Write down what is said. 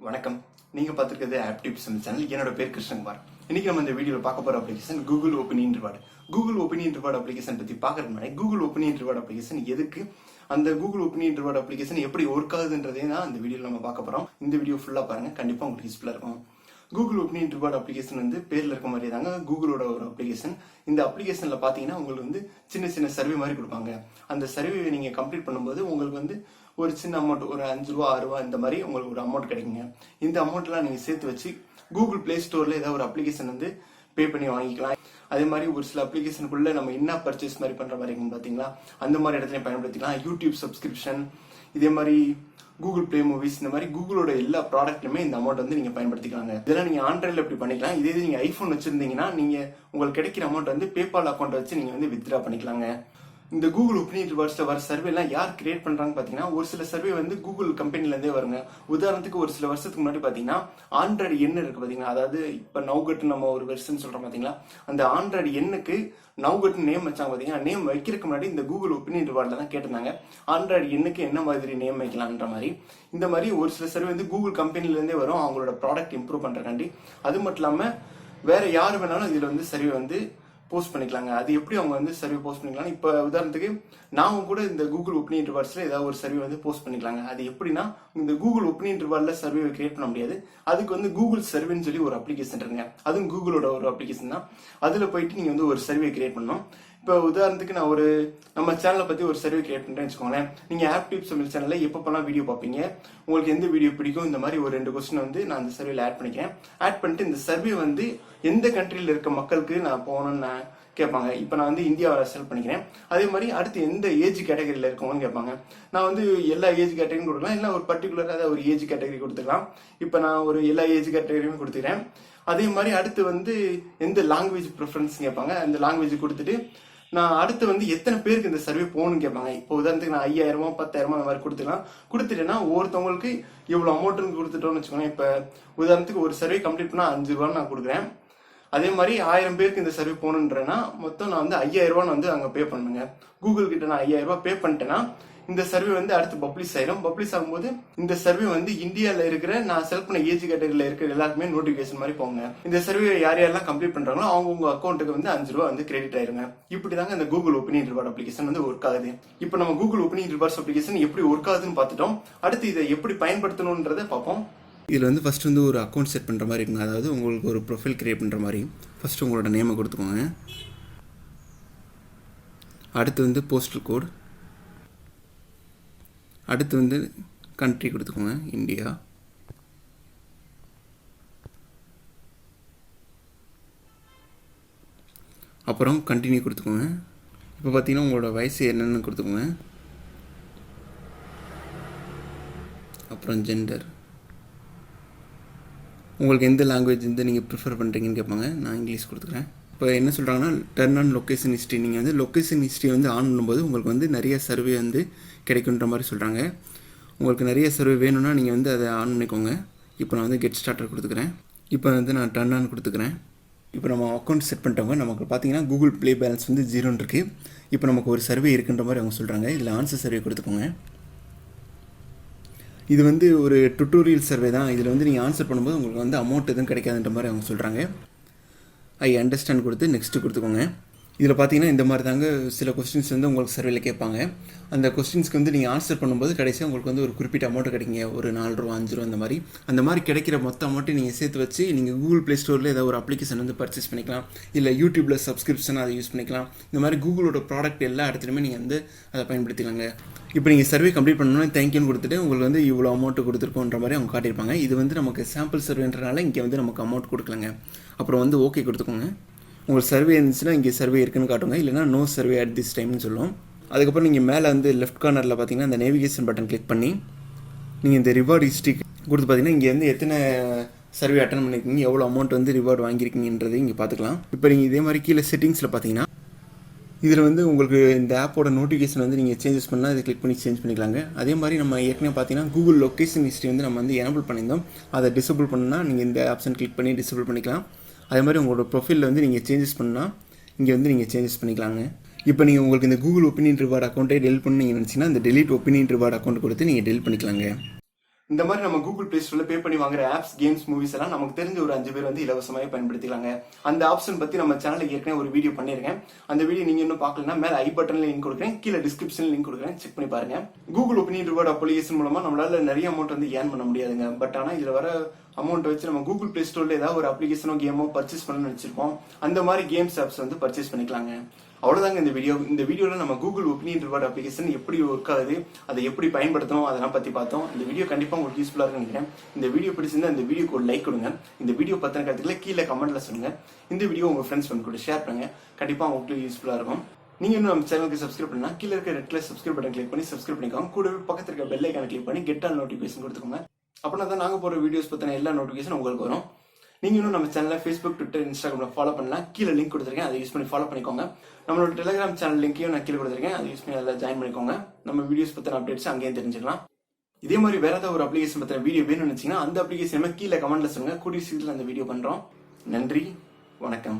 வணக்கம். நீங்க பார்த்துருக்கிறது AppTipsTamil channel. என்னோட பேர் கிருஷ்ணகுமார். இன்னைக்கு நம்ம இந்த வீடியோவில் பார்க்க போற application Google opinion reward. Google opinion reward application பத்தி பார்க்கறதுக்கு முன்னாடி கூகுள் ஒப்பீனியன் ரிவார்டு அப்ளிகேஷன் எதுக்கு, அந்த கூகுள் ஒப்பீனியன் ரிவார்டு அப்ளிகேஷன் எப்படி ஒர்க் ஆகுதுன்றதே தான் இந்த வீடியோவில் நம்ம பார்க்க போறோம். இந்த வீடியோ ஃபுல்லா பாருங்க, கண்டிப்பா உங்களுக்கு யூஸ்ஃபுல்லா இருக்கும். கூகுள் ஒப்பீனியன் ரிவார்டு அப்ளிகேஷன் வந்து பேர்ல இருக்க மாதிரி தாங்க கூகுளோட ஒரு அப்ளிகேஷன். இந்த அப்ளிகேஷன்ல பாத்தீங்கன்னா உங்களுக்கு வந்து சின்ன சின்ன சர்வே மாதிரி கொடுப்பாங்க. அந்த சர்வே நீங்க கம்ப்ளீட் பண்ணும்போது உங்களுக்கு வந்து ஒரு சின்ன அமௌண்ட், ஒரு 5 ரூபா 6 ரூபா இந்த மாதிரி உங்களுக்கு ஒரு அமௌண்ட் கிடைக்குங்க. இந்த அமௌண்ட்லாம் நீங்க சேர்த்து வச்சு கூகுள் பிளே ஸ்டோர்ல ஏதாவது ஒரு அப்ளிகேஷன் வந்து பே பண்ணி வாங்கிக்கலாம். அதே மாதிரி ஒரு சில அப்ளிகேஷனுக்குள்ள நம்ம என்ன பர்ச்சேஸ் மாதிரி பண்ற மாதிரி இருக்கும் பாத்தீங்களா, அந்த மாதிரி இடத்துல பயன்படுத்திக்கலாம். யூடியூப் சப்ஸ்கிரிப்ஷன், இதே மாதிரி கூகுள் பிளே மூவிஸ், இந்த மாதிரி கூகுளோட எல்லா ப்ராடக்ட்லுமே இந்த அமௌண்ட் வந்து நீங்க பயன்படுத்திக்கலாங்க. இதெல்லாம் நீங்க ஆண்ட்ராய்டில் எப்படி பண்ணிக்கலாம். இதே நீங்க ஐபோன் வச்சிருந்தீங்கன்னா நீங்க உங்களுக்கு கிடைக்கிற அமௌண்ட் வந்து பேபால் அக்கௌண்ட் வச்சு நீங்க வந்து வித்ட்ரா பண்ணிக்கலாங்க. இந்த கூகுள் ஒப்பீனியன் ரிவார்ட்ஸ்ல வர சர்வே எல்லாம் யார் கிரியேட் பண்றாங்க பாத்தீங்கன்னா, ஒரு சில சர்வே வந்து கூகுள் கம்பெனில இருந்தே வருங்க. உதாரணத்துக்கு ஒரு சில வருஷத்துக்கு முன்னாடி பாத்தீங்கன்னா ஆண்ட்ராய்டு எண் இருக்கு பாத்தீங்கன்னா, அதாவது இப்ப நவுகட்டு நம்ம ஒரு வெர்ஷன் சொல்றோம் பாத்தீங்களா, அந்த ஆண்ட்ராய்டு எண்ணுக்கு நவுகட்டு நேம் வச்சாங்க பாத்தீங்கன்னா. நேம் வைக்கிறதுக்கு முன்னாடி இந்த கூகுள் ஒப்பீனியன் ரிவார்ட்ல தான் கேட்டிருந்தாங்க ஆண்ட்ராய்டு எண்ணுக்கு என்ன மாதிரி நேம் வைக்கலாம்ன்ற மாதிரி. இந்த மாதிரி ஒரு சில சர்வே வந்து கூகுள் கம்பெனில இருந்தே வரும், அவங்களோட ப்ராடக்ட் இம்ப்ரூவ் பண்றக்காண்டி. அது மட்டும் இல்லாம வேற யாரு வேணாலும் இதுல வந்து சர்வே வந்து போஸ்ட் பண்ணிக்கலாங்க. அது எப்படி அவங்க வந்து சர்வே போஸ்ட் பண்ணிக்கலாம், இப்ப உதாரணத்துக்கு நாம கூட இந்த கூகுள் ஒப்பீனியன் ரிவார்ட்ஸ்ல ஏதாவது ஒரு சர்வே வந்து போஸ்ட் பண்ணிக்கலாங்க. அது எப்படின்னா, இந்த கூகுள் ஒப்பீனியன் ரிவார்ட்ல சர்வே கிரியேட் பண்ண முடியாது. அதுக்கு வந்து கூகுள் சர்வேன்னு சொல்லி ஒரு அப்ளிகேஷன் இருக்குங்க. அதுவும் கூகுளோட ஒரு அப்ளிகேஷன் தான். அதுல போயிட்டு நீங்க வந்து ஒரு சர்வே கிரியேட் பண்ணணும். இப்போ உதாரணத்துக்கு நான் ஒரு நம்ம சேனலை பத்தி ஒரு சர்வே கிரியேட் பண்றேன்னு வச்சுக்கோங்களேன். நீங்க AppTipsTamil சேனல்ல எப்பப்பெல்லாம் வீடியோ பார்ப்பீங்க, உங்களுக்கு எந்த வீடியோ பிடிக்கும், இந்த மாதிரி ஒரு 2 கொஸ்டின் வந்து நான் அந்த சர்வேல ஆட் பண்ணிக்கிறேன். ஆட் பண்ணிட்டு இந்த சர்வே வந்து எந்த கண்ட்ரில இருக்க மக்களுக்கு நான் போகணும்னு நான் கேட்பாங்க. இப்போ நான் வந்து இந்தியாவில் செலக்ட் பண்ணிக்கிறேன். அதே மாதிரி அடுத்து எந்த ஏஜ் கேட்டகரியில் இருக்கவங்கன்னு கேட்பாங்க. நான் வந்து எல்லா ஏஜ் கேட்டகரியும் கொடுக்கலாம், இல்லை ஒரு பர்டிகுலராக ஒரு ஏஜ் கேட்டகரி கொடுத்துக்கலாம். இப்போ நான் ஒரு எல்லா ஏஜ் கேட்டகரியுமே கொடுத்துக்கிறேன். அதே மாதிரி அடுத்து வந்து எந்த லாங்குவேஜ் ப்ரிஃபரன்ஸ் கேட்பாங்க. அந்த லாங்குவேஜ் கொடுத்துட்டு நான் அடுத்து வந்து எத்தனை பேருக்கு இந்த சர்வே போகணும்னு கேட்பாங்க. இப்போ உதாரணத்துக்கு நான் 5000 10,000 அந்த மாதிரி கொடுத்துக்கலாம். கொடுத்துட்டேன்னா ஒவ்வொருத்தவங்களுக்கு இவ்வளோ அமௌண்ட்னு கொடுத்துட்டோம்னு வச்சுக்கோங்க. இப்போ உதாரணத்துக்கு ஒரு சர்வே கம்ப்ளீட் பண்ணால் 5 ரூபான்னு நான் கொடுக்குறேன். அதே மாதிரி 1000 பேருக்கு இந்த சர்வே போகணுன்றேன்னா மொத்தம் நான் வந்து 5000 ரூபான்னு வந்து அங்கே பே பண்ணுங்க. கூகுள் கிட்ட நான் 5000 ரூபாய் பே பண்ணிட்டேன்னா இந்த சர்வே வந்து அடுத்து பப்ளிஷ் ஆயிரும். பப்ளிஷ் ஆகும்போது இந்த சர்வே வந்து இந்தியாவில் இருக்கிற நான் செலக்ட் பண்ண ஏஜ் கேட்டகரியில் இருக்கிற எல்லாருக்குமே நோட்டிபிகேஷன் மாதிரி போங்க. இந்த சர்வே யார் யாரெல்லாம் கம்ப்ளீட் பண்றாங்களோ அவங்க அக்கௌண்ட்டுக்கு வந்து 5 ரூபா வந்து கிரெடிட் ஆயிருங்க. இப்படிதாங்க இந்த கூகுள் ஒப்பீனியன் ரிவார்ட் அப்ளிகேஷன் வந்து ஒர்க் ஆகுது. இப்போ நம்ம கூகுள் ஒப்பீனியன் ரிவார்ட்ஸ் அப்ளிகேஷன் எப்படி ஒர்க் ஆகுதுன்னு பார்த்துட்டோம். அடுத்து இதை எப்படி பயன்படுத்தணுன்றதை பார்ப்போம். இதில் வந்து ஃபஸ்ட் வந்து ஒரு அக்கௌண்ட் செட் பண்ணுற மாதிரி இருக்குங்க. அதாவது உங்களுக்கு ஒரு ப்ரொஃபைல் கிரியேட் பண்ணுற மாதிரி ஃபஸ்ட்டு உங்களோட நேமை கொடுத்துக்கோங்க. அடுத்து வந்து போஸ்டல் கோட், அடுத்து வந்து கண்ட்ரி கொடுத்துக்கோங்க, இந்தியா. அப்புறம் கண்டினியூ கொடுத்துக்கோங்க. இப்போ பார்த்தீங்கன்னா உங்களோட வயசு என்னென்னு கொடுத்துக்கோங்க. அப்புறம் ஜெண்டர், உங்களுக்கு எந்த லாங்குவேஜ் வந்து நீங்கள் ப்ரிஃபர் பண்ணுறீங்கன்னு கேட்பாங்க. நான் இங்கிலீஷ் கொடுத்துக்கிறேன். இப்போ என்ன சொல்கிறாங்கன்னா, டர்ன் ஆன் லொக்கேஷன் ஹிஸ்ட்ரி. நீங்கள் வந்து லொக்கேஷன் ஹிஸ்ட்ரி வந்து ஆன் பண்ணும்போது உங்களுக்கு வந்து நிறைய சர்வே வந்து கிடைக்குன்ற மாதிரி சொல்கிறாங்க. உங்களுக்கு நிறைய சர்வே வேணும்னா நீங்கள் வந்து அதை ஆன் பண்ணிக்கோங்க. இப்போ நான் வந்து கெட் ஸ்டார்டர் கொடுத்துக்கிறேன். இப்போ வந்து நான் டர்ன் ஆன் கொடுத்துக்கிறேன். இப்போ நம்ம அக்கௌண்ட் செட் பண்ணிட்டவங்க நமக்கு பார்த்தீங்கன்னா கூகுள் ப்ளே பேலன்ஸ் வந்து 0 இருக்குது. இப்போ நமக்கு ஒரு சர்வே இருக்குன்ற மாதிரி அவங்க சொல்கிறாங்க. இதில் ஆன்சர் சர்வே கொடுத்துக்கோங்க. இது வந்து ஒரு டுட்டோரியல் சர்வே தான். இதில் வந்து நீங்கள் ஆன்சர் பண்ணும்போது உங்களுக்கு வந்து அமௌண்ட் எதுவும் கிடைக்காதுன்ற மாதிரி அவங்க சொல்கிறாங்க. ஐ அண்டர்ஸ்டாண்ட் கொடுத்து நெக்ஸ்ட்டு கொடுத்துக்கோங்க. இதில் பார்த்தீங்கன்னா இந்த மாதிரி தாங்க சில கொஸ்டின்ஸ் வந்து உங்களுக்கு சர்வேல கேட்பாங்க. அந்த கொஸ்டின்ஸ்க்கு வந்து நீங்கள் ஆன்சர் பண்ணும்போது கடைசியாக உங்களுக்கு வந்து ஒரு குறிப்பிட்ட அமௌண்ட் கிடைக்குங்க. ஒரு 4 ரூபா 5 ரூபா அந்த மாதிரி கிடைக்கிற மொத்த அமௌண்ட்டை நீங்கள் சேர்த்து வச்சு நீங்கள் கூகுள் ப்ளே ஸ்டோரில் ஏதாவது ஒரு அப்ளிகேஷன் வந்து பர்ச்சேஸ் பண்ணிக்கலாம். இல்லை யூடியூப்பில் சப்ஸ்கிரிப்ஷன் அதை யூஸ் பண்ணிக்கலாம். இந்த மாதிரி கூகுளோட ப்ராடக்ட் எல்லா இடத்துலையுமே நீங்கள் வந்து அதை பயன்படுத்திக்கலாங்க. இப்போ நீங்கள் சர்வே கம்ப்ளீட் பண்ணணும்னு தேங்க்யூன்னு கொடுத்துட்டு உங்களுக்கு வந்து இவ்வளோ அமௌண்ட் கொடுத்துருக்கோன்ற மாதிரி அவங்க காட்டியிருப்பாங்க. இது வந்து நமக்கு சாம்பிள் சர்வேன்றனால இங்கே வந்து நமக்கு அமௌண்ட் கொடுக்கலங்க. அப்புறம் வந்து ஓகே கொடுத்துக்கோங்க. உங்களுக்கு சர்வே இருந்துச்சுன்னா இங்கே சர்வே இருக்குன்னு காட்டுங்க, இல்லைனா நோ சர்வே அட் திஸ் டைம்னு சொல்லுவோம். அதுக்கப்புறம் நீங்கள் மேலே வந்து லெஃப்ட் கார்னரில் பார்த்தீங்கன்னா இந்த நேவிகேஷன் பட்டன் கிளிக் பண்ணி நீங்கள் இந்த ரிவார்டு ஹிஸ்ட்ரி கொடுத்து பார்த்தீங்கன்னா இங்கே வந்து எத்தனை சர்வே அட்டன் பண்ணியிருக்கீங்க, எவ்வளோ அமௌண்ட் வந்து ரிவார்டு வாங்கியிருக்கீங்கன்றது இங்கே பார்த்துக்கலாம். இப்போ நீங்கள் இதே மாதிரி கீழே செட்டிங்ஸில் பார்த்தீங்கன்னா இதில் வந்து உங்களுக்கு இந்த ஆப்போட நோட்டிஃபிகேஷன் வந்து நீங்கள் சேஞ்சஸ் பண்ணால் அதை கிளிக் பண்ணி சேஞ்ச் பண்ணிக்கலாங்க. அதே மாதிரி நம்ம ஏற்கனவே பார்த்தீங்கன்னா கூகுள் லொக்கேஷன் ஹிஸ்ட்ரி வந்து நம்ம வந்து எனபிள் பண்ணியிருந்தோம். அதை டிசபிள் பண்ணால் நீங்கள் இந்த ஆப்ஷன் கிளிக் பண்ணி டிசபிள் பண்ணிக்கலாம். அதே மாதிரி உங்களோட ப்ரொஃபைலில் வந்து நீங்கள் சேஞ்சஸ் பண்ணால் இங்கே வந்து நீங்கள் சேஞ்சஸ் பண்ணிக்கலாங்க. இப்போ நீங்கள் உங்களுக்கு இந்த கூகுள் ஒப்பீனியன் ரிவார்டு அக்கௌண்ட்டை டெலிட் பண்ணி நீங்கள் நினச்சிங்கன்னா இந்த டெலிட் ஒப்பீனியன் ரிவார்டு அக்கௌண்ட் கொடுத்து நீங்கள் டெலிட் பண்ணிக்கலாங்க. இந்த மாதிரி நம்ம கூகுள் பிளே ஸ்டோர்ல பே பண்ணி வாங்குற ஆப்ஸ், கேம்ஸ், மூவிஸ் எல்லாம் நமக்கு தெரிஞ்ச ஒரு 5 பேர் வந்து இலவசமாவே பயன்படுத்திக்கலாங்க. அந்த ஆப்ஷன் பத்தி நம்ம சேனல்ல ஏற்கனவே ஒரு வீடியோ பண்ணிருக்கேன். அந்த வீடியோ நீங்க இன்னும் பார்க்கலன்னா மேல ஐ பட்டன்ல லிங்க் கொடுக்குறேன், கீழே டிஸ்கிரிப்ஷன்ல லிங்க் கொடுக்குறேன், செக் பண்ணி பாருங்க. கூகுள் ஒப்பீனியன் ரிவார்ட் அப்ளிகேஷன் மூலமா நம்மளால நிறைய அமௌண்ட் வந்து ஏர்ன் பண்ண முடியாதுங்க. பட் ஆனா இதுல வர அமௌண்ட் வச்சு நம்ம கூகுள் பிளே ஸ்டோர்ல ஏதாவது ஒரு அப்ளிகேஷனோ கேமோ பர்ச்சேஸ் பண்ணணும்னு வச்சிருப்போம். அந்த மாதிரி கேம்ஸ் ஆப்ஸ் வந்து பர்ச்சேஸ் பண்ணிக்கலாங்க. அவ்வளவுதாங்க இந்த வீடியோல நம்ம கூகுள் ஒப்பீனியன் ரிவார்ட் அப்ளிகேஷன் எப்படி ஒர்க் ஆகுது, அதை எப்படி பயன்படுத்தணும் அதெல்லாம் பத்தி பார்த்தோம். இந்த வீடியோ கண்டிப்பா உங்களுக்கு யூஸ்ஃபுல்லா இருக்கும்னு நினைக்கிறேன். இந்த வீடியோ பிடிச்சிருந்தா இந்த வீடியோக்கு ஒரு லைக் கொடுங்க. இந்த வீடியோ பத்தின கருத்துக்களை கீழே கமெண்ட்ல சொல்லுங்க. இந்த வீடியோ உங்க ஃப்ரெண்ட்ஸ் கூட ஷேர் பண்ணுங்க. கண்டிப்பா உங்களுக்கு யூஸ்ஃபுல்லா இருக்கும். நீங்க இன்னும் நம்ம சேனலுக்கு சப்ஸ்கிரைப் பண்ணா கீழே இருக்க red colour subscribe button click பண்ணி சப்ஸ்கிரைப் பண்ணிக்கோங்க. கூடவே பக்கத்துல இருக்க பெல் ஐகானை கிளிக் பண்ணி கெட் ஆல் நோட்டிபிகேஷன் கொடுத்துக்கோங்க. அப்படின்னா தான் நாங்க போற வீடியோஸ் பத்தின எல்லா நோட்டிபிகேஷன் உங்களுக்கு வரும். நீங்க இன்னும் நம்ம சேனல்ல Facebook, Twitter, Instagramல ஃபாலோ பண்ணலாம். கீழே லிங்க் கொடுத்துருக்கேன், அதை யூஸ் பண்ணி ஃபாலோ பண்ணிக்கோங்க. நம்மளோட டெலிகிராம் சேனல் லிங்கையும் நான் கீழே கொடுத்துருக்கேன், அதை யூஸ் பண்ணி அதில் ஜாயின் பண்ணிக்கோங்க. நம்ம வீடியோஸ் பத்தின அப்டேட்ஸ் அங்கேயும் தெரிஞ்சுக்கலாம். இதே மாதிரி வேற ஏதாவது ஒரு அப்ளிகேஷன் பத்தின வீடியோ வேணும்னு நினைச்சீங்கன்னா அந்த அப்ளிகேஷன் கீழே கமெண்ட்ல சொல்லுங்க. கூடிய சீக்கிரத்தில் அந்த வீடியோ பண்றோம். நன்றி, வணக்கம்.